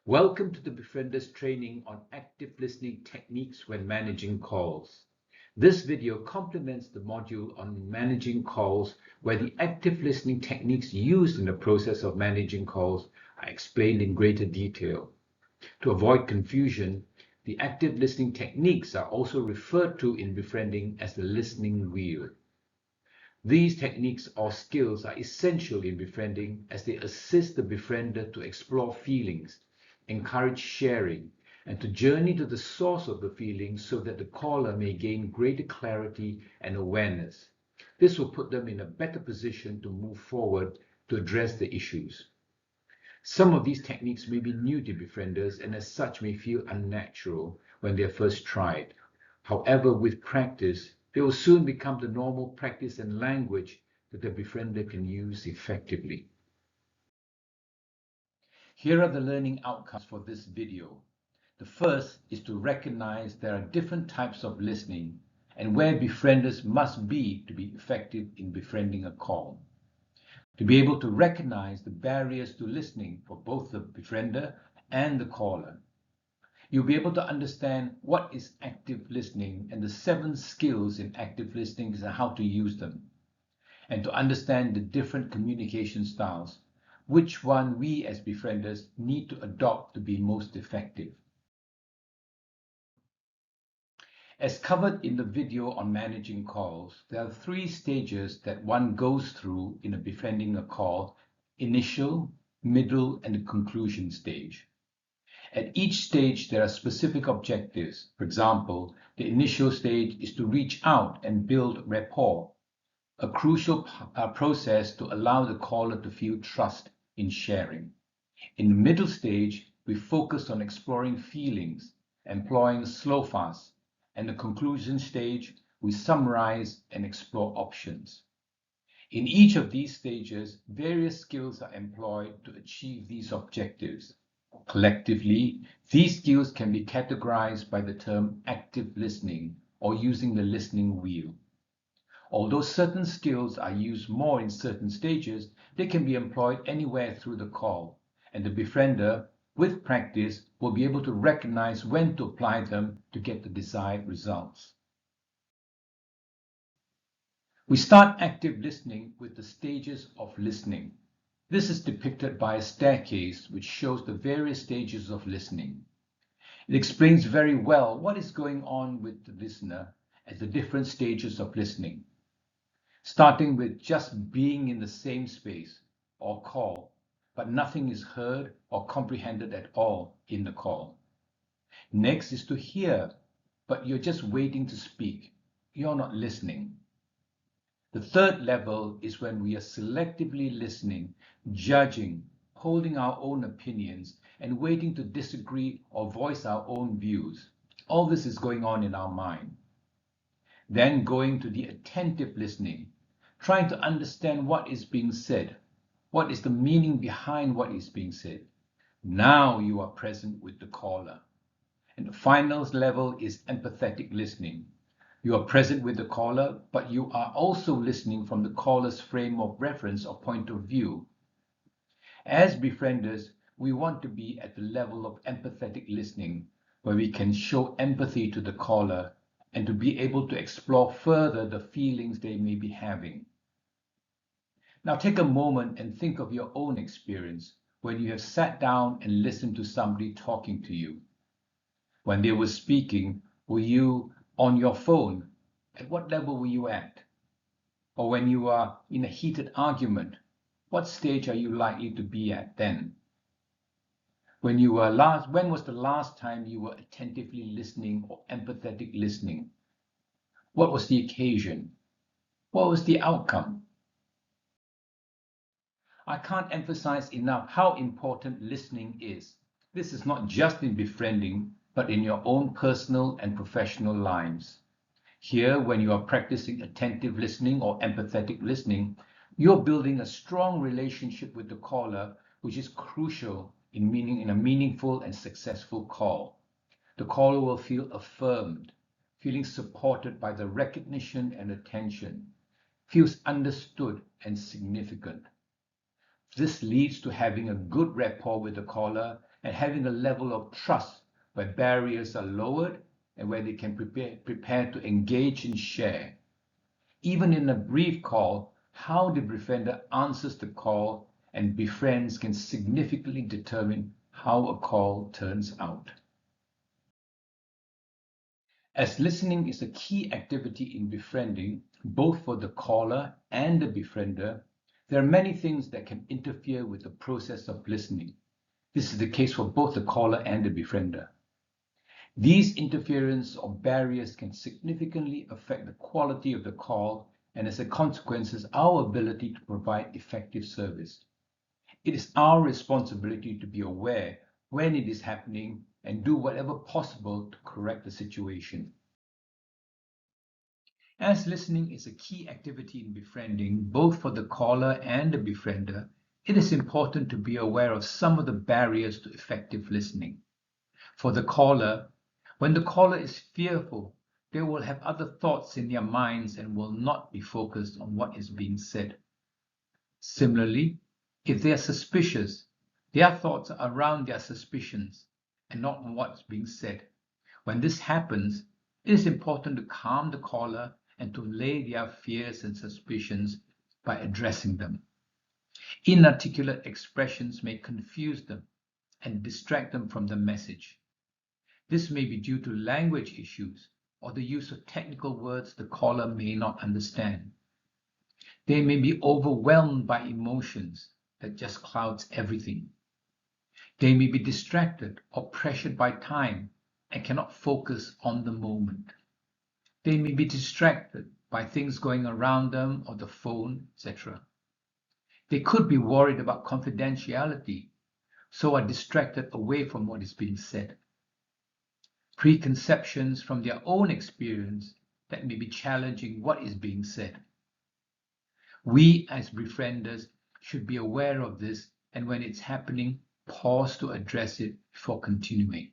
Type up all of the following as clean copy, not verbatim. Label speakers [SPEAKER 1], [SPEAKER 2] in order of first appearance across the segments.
[SPEAKER 1] Welcome to the Befrienders training on active listening techniques when managing calls. This video complements the module on managing calls where the active listening techniques used in the process of managing calls are explained in greater detail. To avoid confusion, the active listening techniques are also referred to in befriending as the listening wheel. These techniques or skills are essential in befriending as they assist the befriender to explore feelings, encourage sharing, and to journey to the source of the feelings so that the caller may gain greater clarity and awareness. This will put them in a better position to move forward to address the issues. Some of these techniques may be new to befrienders and as such may feel unnatural when they are first tried. However, with practice, they will soon become the normal practice and language that the befriender can use effectively. Here are the learning outcomes for this video. The first is to recognize there are different types of listening and where befrienders must be to be effective in befriending a call. To be able to recognize the barriers to listening for both the befriender and the caller. You'll be able to understand what is active listening and the 7 skills in active listening and how to use them. And to understand the different communication styles, which one we as befrienders need to adopt to be most effective. As covered in the video on managing calls, there are 3 stages that one goes through in befriending a call: initial, middle, and the conclusion stage. At each stage, there are specific objectives. For example, the initial stage is to reach out and build rapport, a crucial process to allow the caller to feel trust in sharing. In the middle stage, we focus on exploring feelings, employing slow fast, and the conclusion stage, we summarize and explore options. In each of these stages, various skills are employed to achieve these objectives. Collectively, these skills can be categorized by the term active listening or using the listening wheel. Although certain skills are used more in certain stages, they can be employed anywhere through the call, and the befriender, with practice, will be able to recognize when to apply them to get the desired results. We start active listening with the stages of listening. This is depicted by a staircase which shows the various stages of listening. It explains very well what is going on with the listener at the different stages of listening. Starting with just being in the same space or call, but nothing is heard or comprehended at all in the call. Next is to hear, but you're just waiting to speak. You're not listening. The third level is when we are selectively listening, judging, holding our own opinions, and waiting to disagree or voice our own views. All this is going on in our mind. Then going to the attentive listening, trying to understand what is being said. What is the meaning behind what is being said? Now you are present with the caller. And the final level is empathetic listening. You are present with the caller, but you are also listening from the caller's frame of reference or point of view. As befrienders, we want to be at the level of empathetic listening, where we can show empathy to the caller and to be able to explore further the feelings they may be having. Now take a moment and think of your own experience when you have sat down and listened to somebody talking to you. When they were speaking, were you on your phone? At what level were you at? Or when you are in a heated argument, what stage are you likely to be at then? When was the last time you were attentively listening or empathetic listening? What was the occasion? What was the outcome? I can't emphasize enough how important listening is. This is not just in befriending, but in your own personal and professional lives. Here, when you are practicing attentive listening or empathetic listening, you're building a strong relationship with the caller, which is crucial in a meaningful and successful call. The caller will feel affirmed, feeling supported by the recognition and attention, feels understood and significant. This leads to having a good rapport with the caller and having a level of trust where barriers are lowered and where they can prepare to engage and share. Even in a brief call, how the befriender answers the call and befriends can significantly determine how a call turns out. As listening is a key activity in befriending, both for the caller and the befriender, there are many things that can interfere with the process of listening. This is the case for both the caller and the befriender. These interference or barriers can significantly affect the quality of the call and, as a consequence, our ability to provide effective service. It is our responsibility to be aware when it is happening and do whatever possible to correct the situation. As listening is a key activity in befriending, both for the caller and the befriender, it is important to be aware of some of the barriers to effective listening. For the caller, when the caller is fearful, they will have other thoughts in their minds and will not be focused on what is being said. Similarly, if they are suspicious, their thoughts are around their suspicions and not on what's being said. When this happens, it is important to calm the caller and to allay their fears and suspicions by addressing them. Inarticulate expressions may confuse them and distract them from the message. This may be due to language issues or the use of technical words the caller may not understand. They may be overwhelmed by emotions that just clouds everything. They may be distracted or pressured by time and cannot focus on the moment. They may be distracted by things going around them or the phone, etc. They could be worried about confidentiality, so are distracted away from what is being said. Preconceptions from their own experience that may be challenging what is being said. We as befrienders should be aware of this, and when it's happening, pause to address it before continuing.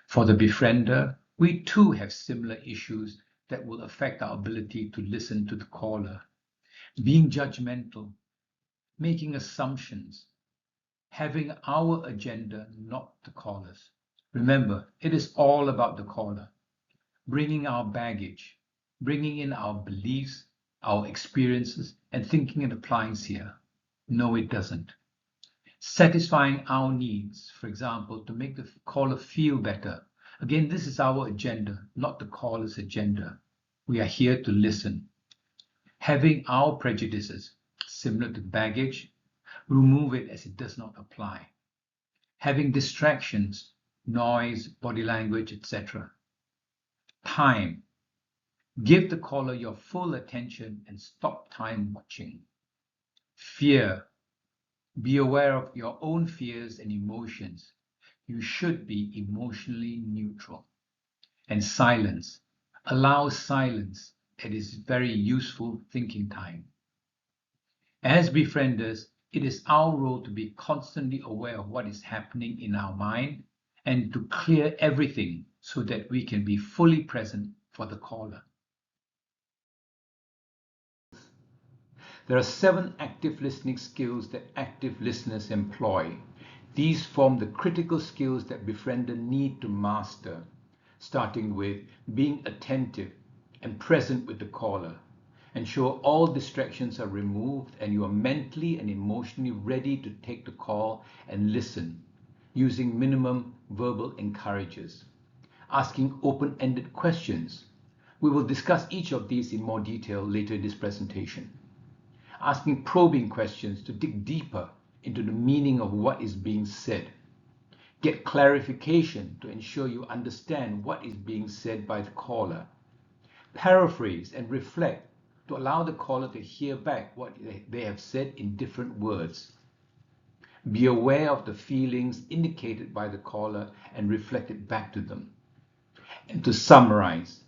[SPEAKER 1] For the befriender, we too have similar issues that will affect our ability to listen to the caller. Being judgmental, making assumptions, having our agenda, not the caller's. Remember, it is all about the caller. Bringing our baggage, bringing in our beliefs, our experiences, and thinking it applies here. No, it doesn't. Satisfying our needs, for example, to make the caller feel better. Again, this is our agenda, not the caller's agenda. We are here to listen. Having our prejudices, similar to baggage, remove it as it does not apply. Having distractions, noise, body language, etc. Time. Give the caller your full attention and stop time watching. Fear. Be aware of your own fears and emotions. You should be emotionally neutral. And silence. Allow silence. It is very useful thinking time. As befrienders, it is our role to be constantly aware of what is happening in our mind and to clear everything so that we can be fully present for the caller. There are 7 active listening skills that active listeners employ. These form the critical skills that befrienders need to master, starting with being attentive and present with the caller. Ensure all distractions are removed and you are mentally and emotionally ready to take the call and listen, using minimum verbal encourages. Asking open-ended questions. We will discuss each of these in more detail later in this presentation. Asking probing questions to dig deeper into the meaning of what is being said. Get clarification to ensure you understand what is being said by the caller. Paraphrase and reflect to allow the caller to hear back what they have said in different words. Be aware of the feelings indicated by the caller and reflect it back to them. And to summarize,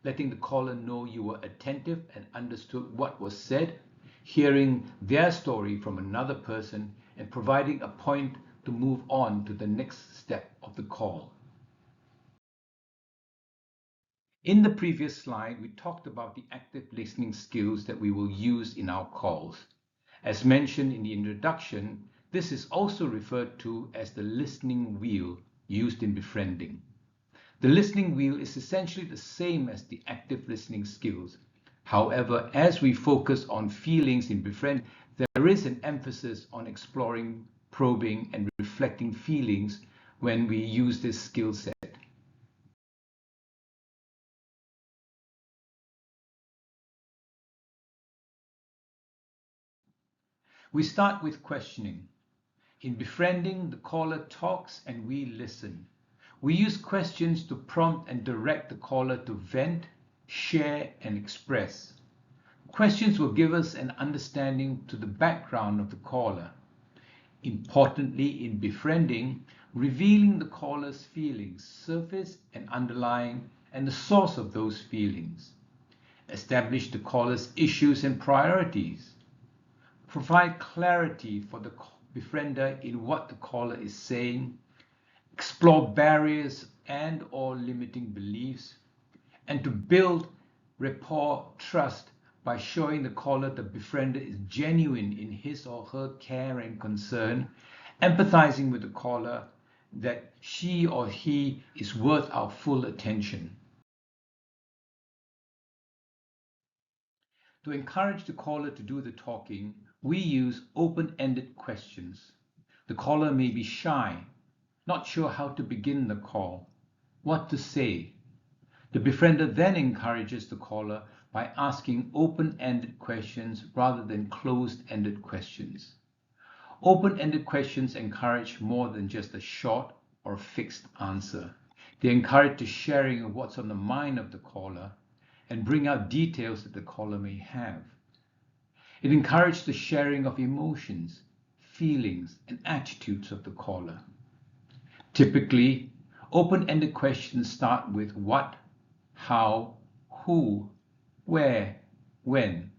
[SPEAKER 1] letting the caller know you were attentive and understood what was said, hearing their story from another person, and providing a point to move on to the next step of the call. In the previous slide, we talked about the active listening skills that we will use in our calls. As mentioned in the introduction, This is also referred to as the listening wheel used in befriending. The listening wheel is essentially the same as the active listening skills. However, as we focus on feelings in befriend, there is an emphasis on exploring, probing, and reflecting feelings when we use this skill set. We start with questioning. In befriending, the caller talks and we listen. We use questions to prompt and direct the caller to vent, share, and express. Questions will give us an understanding to the background of the caller. Importantly, in befriending, revealing the caller's feelings, surface and underlying, and the source of those feelings. Establish the caller's issues and priorities. Provide clarity for the befriender in what the caller is saying. Explore barriers and or limiting beliefs, and to build rapport, trust, by showing the caller the befriender is genuine in his or her care and concern, empathizing with the caller that she or he is worth our full attention. To encourage the caller to do the talking, we use open-ended questions. The caller may be shy, not sure how to begin the call, what to say. The befriender then encourages the caller by asking open-ended questions rather than closed-ended questions. Open-ended questions encourage more than just a short or fixed answer. They encourage the sharing of what's on the mind of the caller and bring out details that the caller may have. It encourages the sharing of emotions, feelings, and attitudes of the caller. Typically, open-ended questions start with what, how, who, where, when,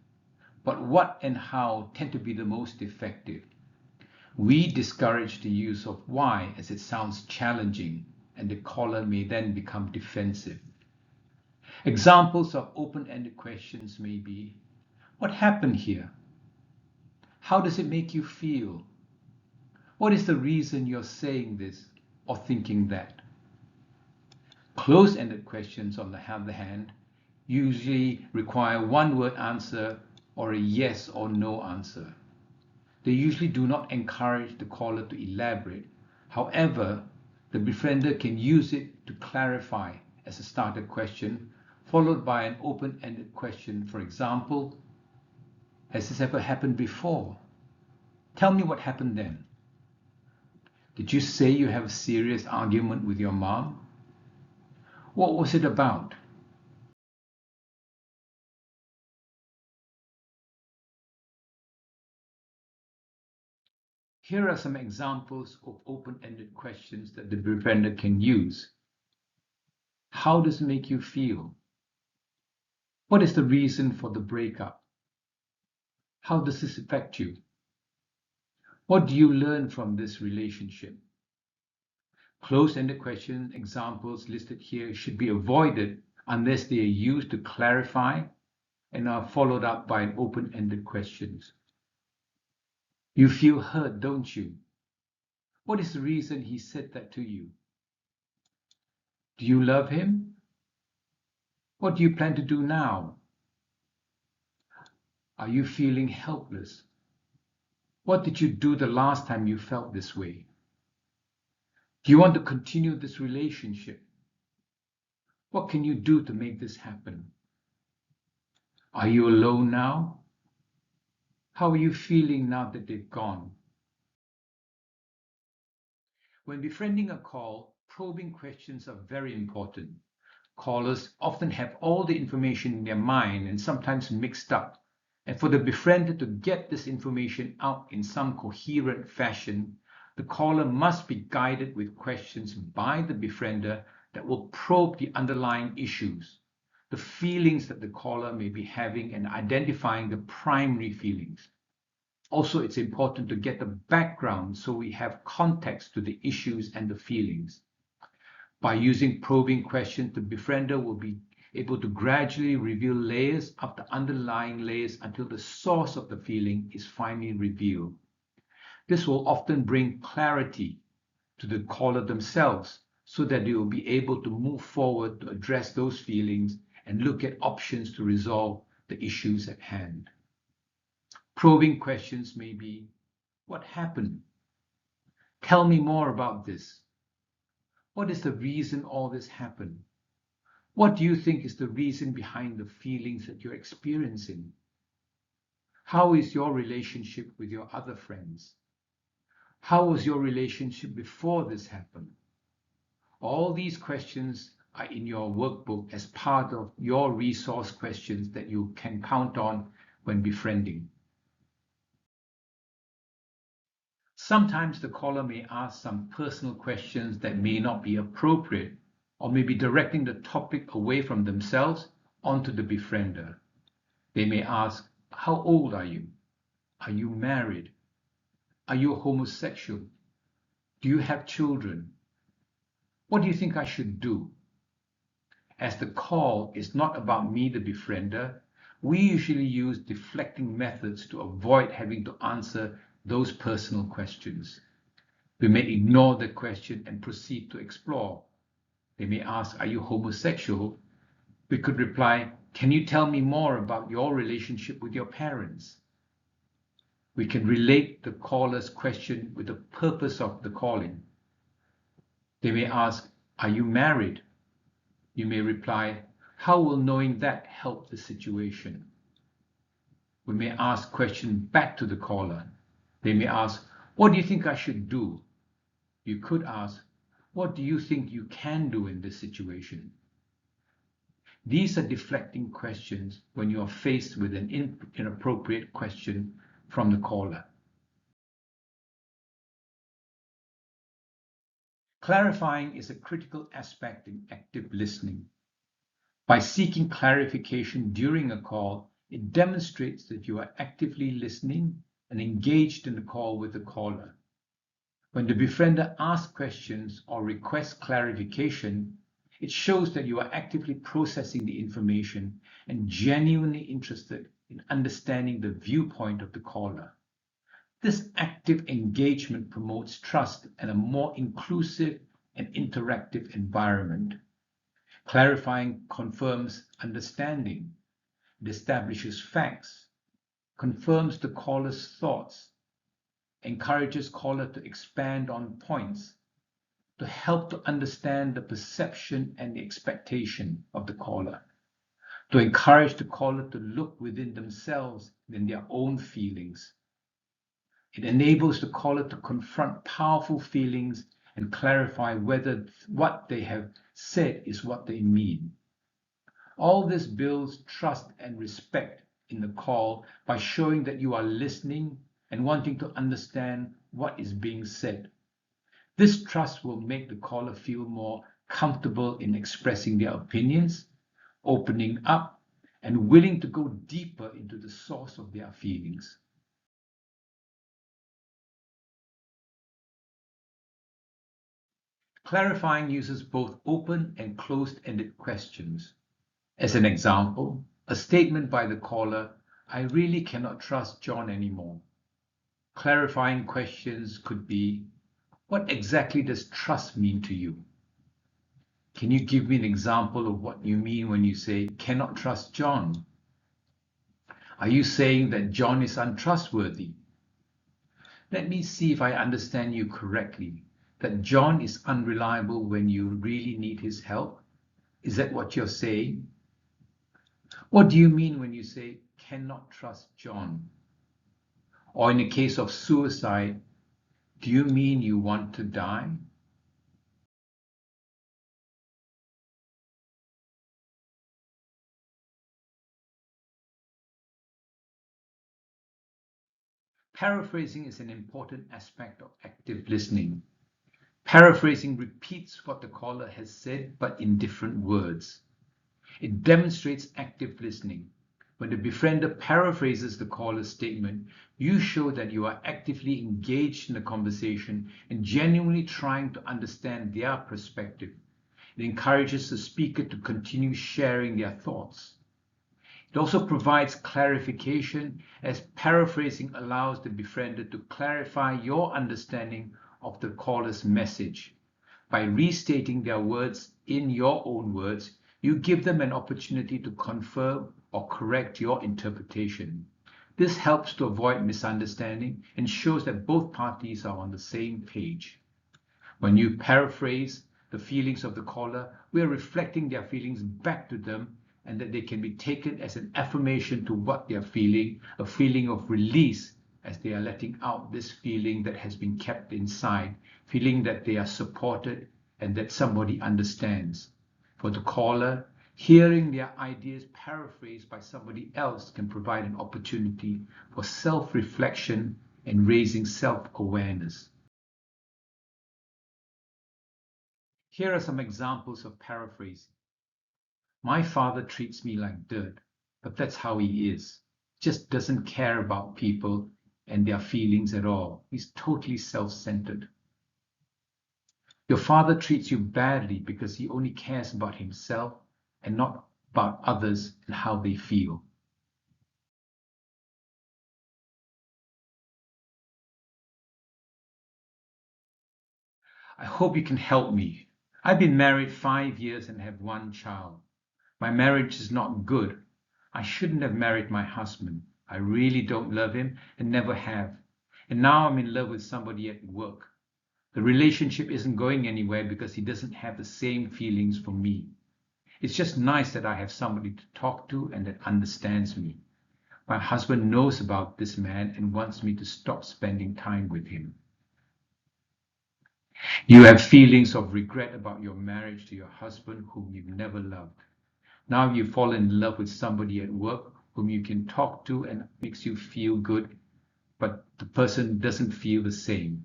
[SPEAKER 1] but what and how tend to be the most effective. We discourage the use of why as it sounds challenging and the caller may then become defensive. Examples of open-ended questions may be, what happened here? How does it make you feel? What is the reason you're saying this or thinking that? Closed-ended questions, on the other hand, usually require one-word answer or a yes or no answer. They usually do not encourage the caller to elaborate. However, the befriender can use it to clarify as a starter question, followed by an open-ended question. For example, has this ever happened before? Tell me what happened then. Did you say you have a serious argument with your mom? What was it about? Here are some examples of open-ended questions that the befriender can use. How does it make you feel? What is the reason for the breakup? How does this affect you? What do you learn from this relationship? Closed-ended question examples listed here should be avoided unless they are used to clarify and are followed up by an open-ended questions. You feel hurt, don't you? What is the reason he said that to you? Do you love him? What do you plan to do now? Are you feeling helpless? What did you do the last time you felt this way? Do you want to continue this relationship? What can you do to make this happen? Are you alone now? How are you feeling now that they've gone? When befriending a call, probing questions are very important. Callers often have all the information in their mind and sometimes mixed up. And for the befriender to get this information out in some coherent fashion, the caller must be guided with questions by the befriender that will probe the underlying issues, the feelings that the caller may be having, and identifying the primary feelings. Also, it's important to get the background so we have context to the issues and the feelings. By using probing questions, the befriender will be able to gradually reveal layers after underlying layers until the source of the feeling is finally revealed. This will often bring clarity to the caller themselves so that they will be able to move forward to address those feelings and look at options to resolve the issues at hand. Probing questions may be, what happened? Tell me more about this. What is the reason all this happened? What do you think is the reason behind the feelings that you're experiencing? How is your relationship with your other friends? How was your relationship before this happened? All these questions are in your workbook as part of your resource questions that you can count on when befriending. Sometimes the caller may ask some personal questions that may not be appropriate or may be directing the topic away from themselves onto the befriender. They may ask, how old are you? Are you married? Are you homosexual? Do you have children? What do you think I should do? As the call is not about me, the befriender, we usually use deflecting methods to avoid having to answer those personal questions. We may ignore the question and proceed to explore. They may ask, are you homosexual? We could reply, can you tell me more about your relationship with your parents? We can relate the caller's question with the purpose of the calling. They may ask, are you married? You may reply, how will knowing that help the situation? We may ask questions back to the caller. They may ask, what do you think I should do? You could ask, what do you think you can do in this situation? These are deflecting questions when you are faced with an inappropriate question from the caller. Clarifying is a critical aspect in active listening. By seeking clarification during a call, it demonstrates that you are actively listening and engaged in the call with the caller. When the befriender asks questions or requests clarification, it shows that you are actively processing the information and genuinely interested in understanding the viewpoint of the caller. This active engagement promotes trust and a more inclusive and interactive environment. Clarifying confirms understanding, it establishes facts, confirms the caller's thoughts, encourages caller to expand on points, to help to understand the perception and the expectation of the caller, to encourage the caller to look within themselves and their own feelings. It enables the caller to confront powerful feelings and clarify whether what they have said is what they mean. All this builds trust and respect in the call by showing that you are listening and wanting to understand what is being said. This trust will make the caller feel more comfortable in expressing their opinions, opening up, and willing to go deeper into the source of their feelings. Clarifying uses both open and closed-ended questions. As an example, a statement by the caller, I really cannot trust John anymore. Clarifying questions could be, what exactly does trust mean to you? Can you give me an example of what you mean when you say, cannot trust John? Are you saying that John is untrustworthy? Let me see if I understand you correctly. That John is unreliable when you really need his help? Is that what you're saying? What do you mean when you say, cannot trust John? Or in the case of suicide, do you mean you want to die? Paraphrasing is an important aspect of active listening. Paraphrasing repeats what the caller has said, but in different words. It demonstrates active listening. When the befriender paraphrases the caller's statement, you show that you are actively engaged in the conversation and genuinely trying to understand their perspective. It encourages the speaker to continue sharing their thoughts. It also provides clarification, as paraphrasing allows the befriender to clarify your understanding of the caller's message. By restating their words in your own words, you give them an opportunity to confirm or correct your interpretation. This helps to avoid misunderstanding and shows that both parties are on the same page. When you paraphrase the feelings of the caller, we are reflecting their feelings back to them, and that they can be taken as an affirmation to what they are feeling, a feeling of release as they are letting out this feeling that has been kept inside, feeling that they are supported and that somebody understands. For the caller, hearing their ideas paraphrased by somebody else can provide an opportunity for self-reflection and raising self-awareness. Here are some examples of paraphrasing. My father treats me like dirt, but that's how he is. Just doesn't care about people and their feelings at all. He's totally self-centered. Your father treats you badly because he only cares about himself and not about others and how they feel. I hope you can help me. I've been married 5 years and have one child. My marriage is not good. I shouldn't have married my husband. I really don't love him and never have. And now I'm in love with somebody at work. The relationship isn't going anywhere because he doesn't have the same feelings for me. It's just nice that I have somebody to talk to and that understands me. My husband knows about this man and wants me to stop spending time with him. You have feelings of regret about your marriage to your husband whom you've never loved. Now you fall in love with somebody at work whom you can talk to and makes you feel good, but the person doesn't feel the same.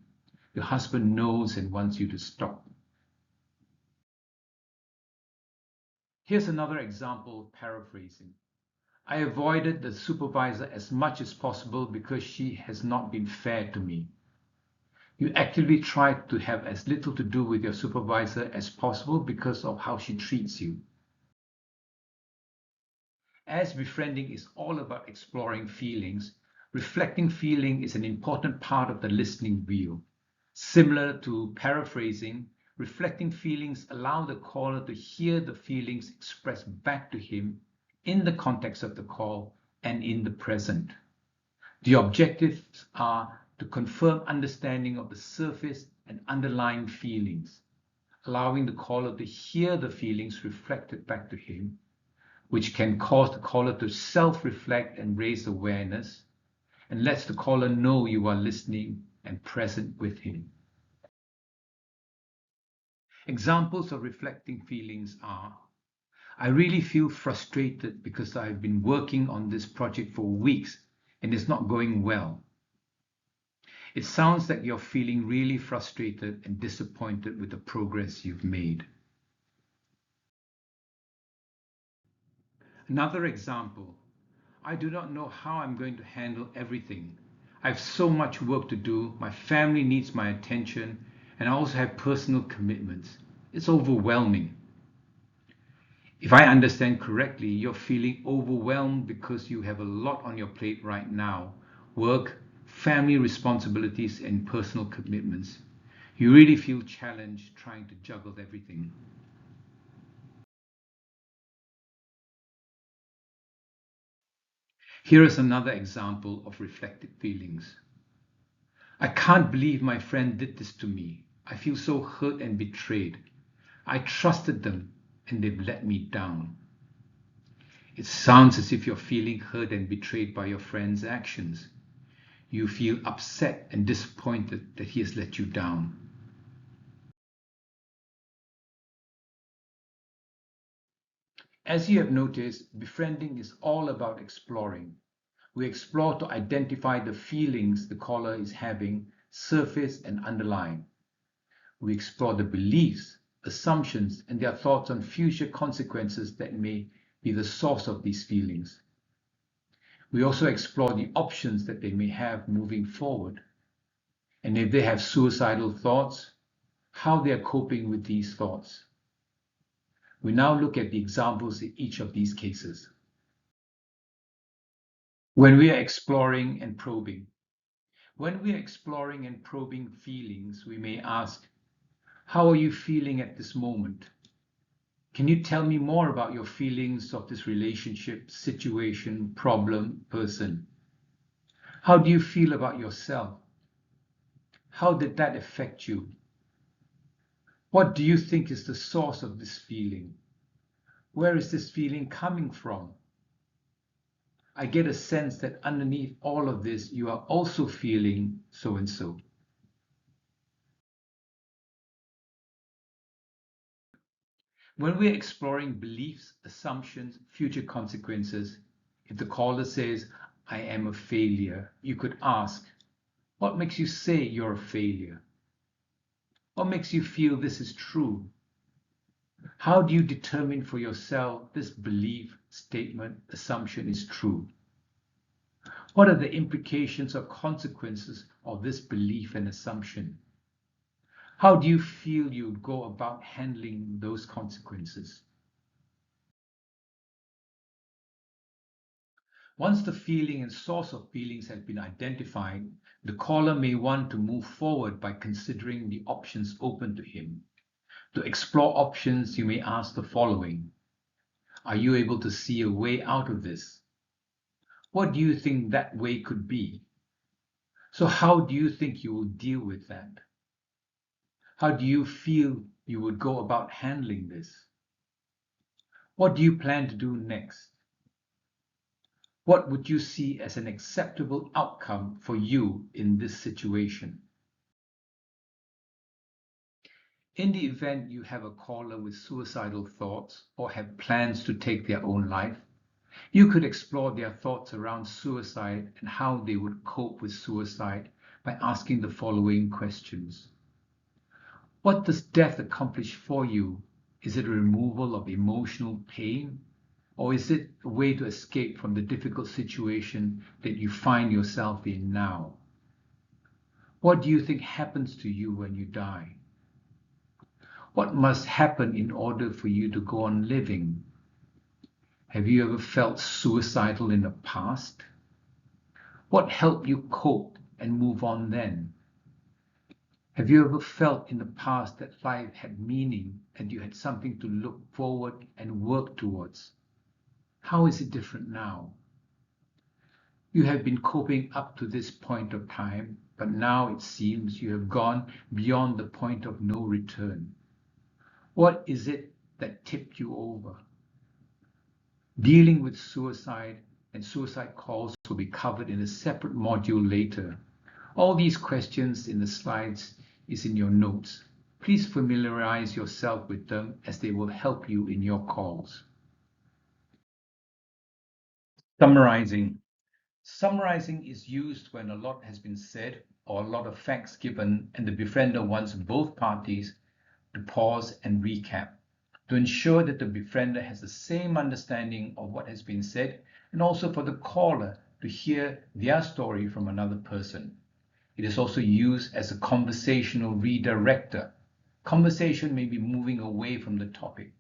[SPEAKER 1] Your husband knows and wants you to stop. Here's another example of paraphrasing. I avoided the supervisor as much as possible because she has not been fair to me. You actively try to have as little to do with your supervisor as possible because of how she treats you. As befriending is all about exploring feelings, reflecting feeling is an important part of the listening wheel. Similar to paraphrasing, reflecting feelings allow the caller to hear the feelings expressed back to him in the context of the call and in the present. The objectives are to confirm understanding of the surface and underlying feelings, allowing the caller to hear the feelings reflected back to him, which can cause the caller to self-reflect and raise awareness, and lets the caller know you are listening and present with him. Examples of reflecting feelings are: I really feel frustrated because I've been working on this project for weeks and it's not going well. It sounds like you're feeling really frustrated and disappointed with the progress you've made. Another example: I do not know how I'm going to handle everything. I have so much work to do, my family needs my attention, and I also have personal commitments. It's overwhelming. If I understand correctly, you're feeling overwhelmed because you have a lot on your plate right now: work, family responsibilities, and personal commitments. You really feel challenged trying to juggle everything. Here is another example of reflected feelings. I can't believe my friend did this to me. I feel so hurt and betrayed. I trusted them and they've let me down. It sounds as if you're feeling hurt and betrayed by your friend's actions. You feel upset and disappointed that he has let you down. As you have noticed, befriending is all about exploring. We explore to identify the feelings the caller is having, surface and underlying. We explore the beliefs, assumptions, and their thoughts on future consequences that may be the source of these feelings. We also explore the options that they may have moving forward. And if they have suicidal thoughts, how they are coping with these thoughts. We now look at the examples in each of these cases. When we are exploring and probing. When we are exploring and probing feelings, we may ask, how are you feeling at this moment? Can you tell me more about your feelings of this relationship, situation, problem, person? How do you feel about yourself? How did that affect you? What do you think is the source of this feeling? Where is this feeling coming from? I get a sense that underneath all of this, you are also feeling so and so. When we're exploring beliefs, assumptions, future consequences, if the caller says, I am a failure, you could ask, what makes you say you're a failure? What makes you feel this is true? How do you determine for yourself this belief, statement, assumption is true? What are the implications or consequences of this belief and assumption? How do you feel you would go about handling those consequences? Once the feeling and source of feelings have been identified, the caller may want to move forward by considering the options open to him. To explore options, you may ask the following. Are you able to see a way out of this? What do you think that way could be? So how do you think you will deal with that? How do you feel you would go about handling this? What do you plan to do next? What would you see as an acceptable outcome for you in this situation? In the event you have a caller with suicidal thoughts or have plans to take their own life, you could explore their thoughts around suicide and how they would cope with suicide by asking the following questions. What does death accomplish for you? Is it a removal of emotional pain? Or is it a way to escape from the difficult situation that you find yourself in now? What do you think happens to you when you die? What must happen in order for you to go on living? Have you ever felt suicidal in the past? What helped you cope and move on then? Have you ever felt in the past that life had meaning and you had something to look forward and work towards? How is it different now? You have been coping up to this point of time, but now it seems you have gone beyond the point of no return. What is it that tipped you over? Dealing with suicide and suicide calls will be covered in a separate module later. All these questions in the slides is in your notes. Please familiarize yourself with them as they will help you in your calls. Summarizing. Summarizing is used when a lot has been said or a lot of facts given and the befriender wants both parties to pause and recap to ensure that the befriender has the same understanding of what has been said and also for the caller to hear their story from another person. It is also used as a conversational redirector. Conversation may be moving away from the topic.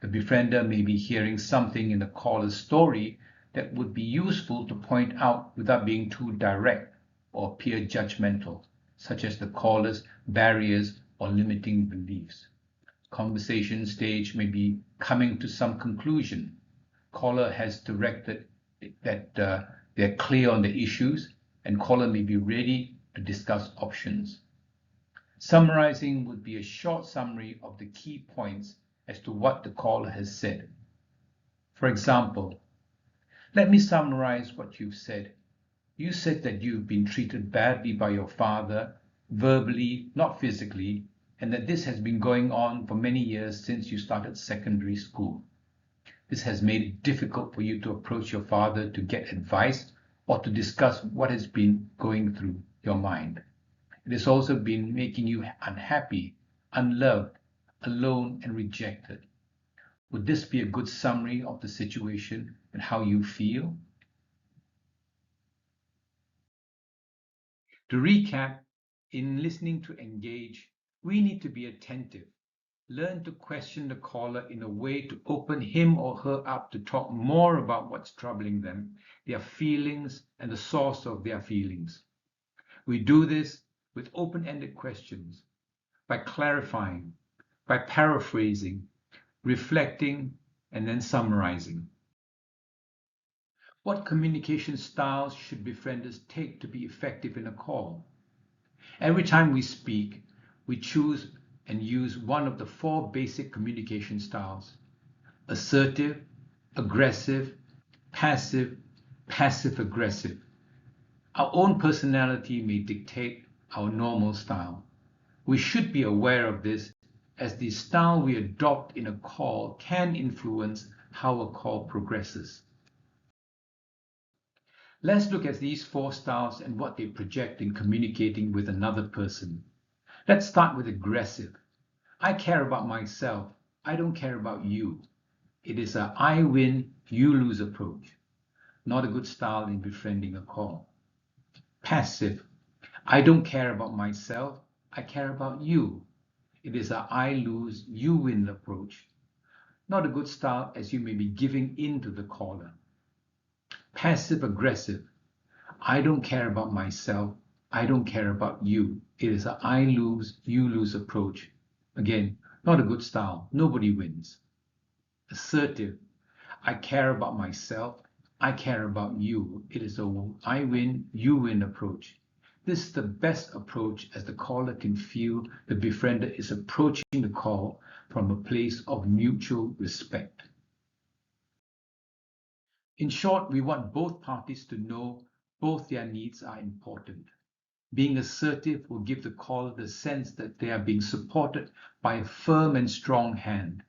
[SPEAKER 1] The befriender may be hearing something in the caller's story that would be useful to point out without being too direct or appear judgmental, such as the caller's barriers or limiting beliefs. Conversation stage may be coming to some conclusion. Caller has directed that they're clear on the issues and caller may be ready to discuss options. Summarizing would be a short summary of the key points as to what the caller has said. For example, let me summarize what you've said. You said that you've been treated badly by your father, verbally, not physically, and that this has been going on for many years since you started secondary school. This has made it difficult for you to approach your father to get advice or to discuss what has been going through your mind. It has also been making you unhappy, unloved, alone, and rejected. Would this be a good summary of the situation and how you feel? To recap, in listening to engage, we need to be attentive. Learn to question the caller in a way to open him or her up to talk more about what's troubling them, their feelings, and the source of their feelings. We do this with open-ended questions, by clarifying, by paraphrasing, reflecting, and then summarizing. What communication styles should befrienders take to be effective in a call? Every time we speak, we choose and use one of the 4 basic communication styles: assertive, aggressive, passive, passive-aggressive. Our own personality may dictate our normal style. We should be aware of this, as the style we adopt in a call can influence how a call progresses. Let's look at these 4 styles and what they project in communicating with another person. Let's start with aggressive. I care about myself. I don't care about you. It is a I win, you lose approach. Not a good style in befriending a call. Passive. I don't care about myself. I care about you. It is a I lose, you win approach. Not a good style, as you may be giving in to the caller. Passive aggressive. I don't care about myself. I don't care about you. It is a I lose, you lose approach. Again, not a good style. Nobody wins. Assertive. I care about myself. I care about you. It is a I win, you win approach. This is the best approach, as the caller can feel the befriender is approaching the call from a place of mutual respect. In short, we want both parties to know both their needs are important. Being assertive will give the caller the sense that they are being supported by a firm and strong hand.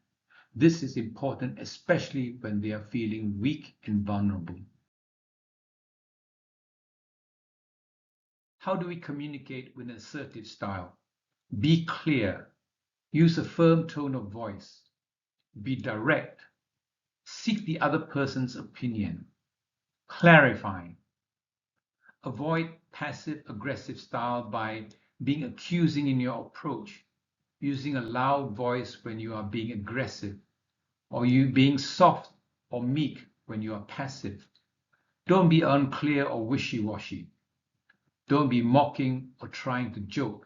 [SPEAKER 1] This is important, especially when they are feeling weak and vulnerable. How do we communicate with an assertive style? Be clear. Use a firm tone of voice. Be direct. Seek the other person's opinion. Clarify. Avoid passive-aggressive style by being accusing in your approach, using a loud voice when you are being aggressive, or you being soft or meek when you are passive. Don't be unclear or wishy-washy. Don't be mocking or trying to joke.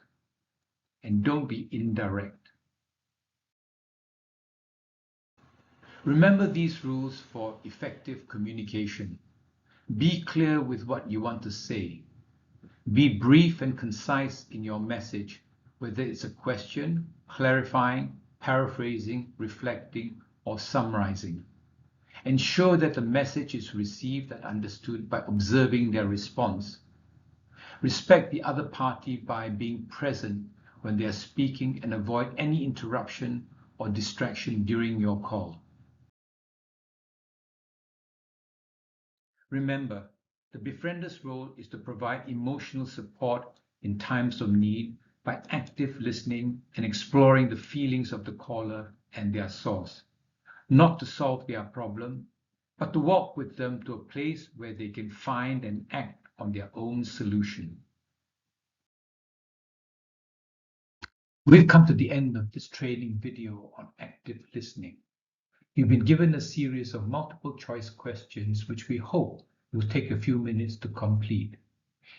[SPEAKER 1] And don't be indirect. Remember these rules for effective communication. Be clear with what you want to say. Be brief and concise in your message, whether it's a question, clarifying, paraphrasing, reflecting, or summarizing. Ensure that the message is received and understood by observing their response. Respect the other party by being present when they are speaking and avoid any interruption or distraction during your call. Remember, the befriender's role is to provide emotional support in times of need by active listening and exploring the feelings of the caller and their source. Not to solve their problem, but to walk with them to a place where they can find and act on their own solution. We've come to the end of this training video on active listening. You've been given a series of multiple choice questions which we hope will take a few minutes to complete.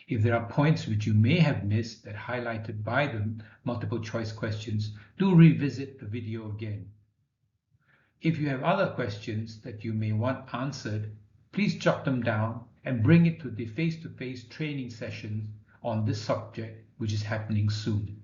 [SPEAKER 1] If there are points which you may have missed that highlighted by the multiple choice questions, do revisit the video again. If you have other questions that you may want answered, please jot them down and bring it to the face-to-face training session on this subject, which is happening soon.